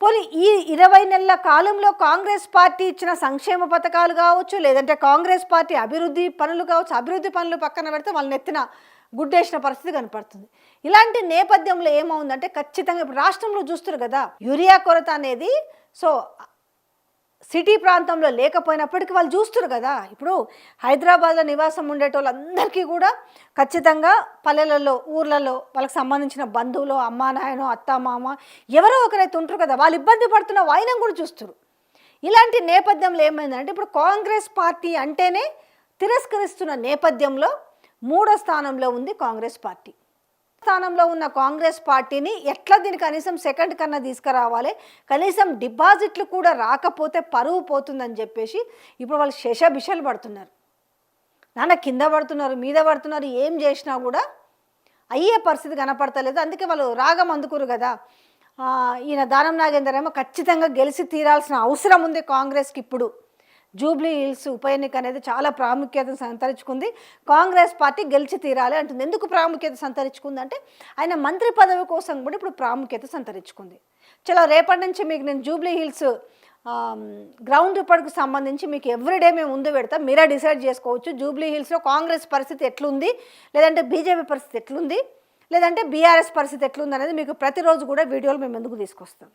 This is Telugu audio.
పోనీ ఈ 20 నెలల కాలంలో కాంగ్రెస్ పార్టీ ఇచ్చిన సంక్షేమ పథకాలు కావచ్చు, లేదంటే కాంగ్రెస్ పార్టీ అభివృద్ధి పనులు కావచ్చు, అభివృద్ధి పనులు పక్కన పెడితే వాళ్ళని ఎత్తిన గుడ్డేసిన పరిస్థితి కనపడుతుంది. ఇలాంటి నేపథ్యంలో ఏమవుందంటే ఖచ్చితంగా ఇప్పుడు రాష్ట్రంలో చూస్తారు కదా, యూరియా కొరత అనేది సో సిటీ ప్రాంతంలో లేకపోయినప్పటికీ వాళ్ళు చూస్తారు కదా. ఇప్పుడు హైదరాబాద్లో నివాసం ఉండేటోళ్ళందరికీ కూడా ఖచ్చితంగా పల్లెలలో ఊర్లలో వాళ్ళకి సంబంధించిన బంధువులు, అమ్మా నాయనో, అత్త మామ ఎవరో ఒకరైతే ఉంటారు కదా, వాళ్ళు ఇబ్బంది పడుతున్న వాయినం కూడా చూస్తారు. ఇలాంటి నేపథ్యంలో ఏమైందంటే ఇప్పుడు కాంగ్రెస్ పార్టీ అంటేనే తిరస్కరిస్తున్న నేపథ్యంలో 3వ స్థానంలో ఉంది కాంగ్రెస్ పార్టీ. స్థానంలో ఉన్న కాంగ్రెస్ పార్టీని ఎట్లా దీన్ని కనీసం సెకండ్ కన్నా తీసుకురావాలి, కనీసం డిపాజిట్లు కూడా రాకపోతే పరువు పోతుందని చెప్పేసి ఇప్పుడు వాళ్ళు శషబిషలు పడుతున్నారు. నాన్న కింద పడుతున్నారు, మీద పడుతున్నారు, ఏం చేసినా కూడా అయ్యే పరిస్థితి కనపడతలేదు. అందుకే వాళ్ళు రాగం అందుకురు కదా. ఈయన దానం నాగేందర్ ఏమో ఖచ్చితంగా గెలిచి తీరాల్సిన అవసరం ఉంది కాంగ్రెస్కి. ఇప్పుడు జూబ్లీ హిల్స్ ఉప ఎన్నిక అనేది చాలా ప్రాముఖ్యతను సంతరించుకుంది. కాంగ్రెస్ పార్టీ గెలిచి తీరాలి అంటుంది. ఎందుకు ప్రాముఖ్యత సంతరించుకుంది అంటే ఆయన మంత్రి పదవి కోసం కూడా ఇప్పుడు ప్రాముఖ్యత సంతరించుకుంది. చలో రేపటి నుంచి మీకు నేను జూబ్లీ హిల్స్ గ్రౌండ్ రిపోర్ట్కి సంబంధించి మీకు ఎవ్రీడే మేము ముందు పెడతాం, మీరే డిసైడ్ చేసుకోవచ్చు జూబ్లీ హిల్స్లో కాంగ్రెస్ పరిస్థితి ఎట్లుంది, లేదంటే బీజేపీ పరిస్థితి ఎట్లుంది, లేదంటే బీఆర్ఎస్ పరిస్థితి ఎట్లుంది అనేది మీకు ప్రతిరోజు కూడా వీడియోలు మేము ముందుకు తీసుకొస్తాం.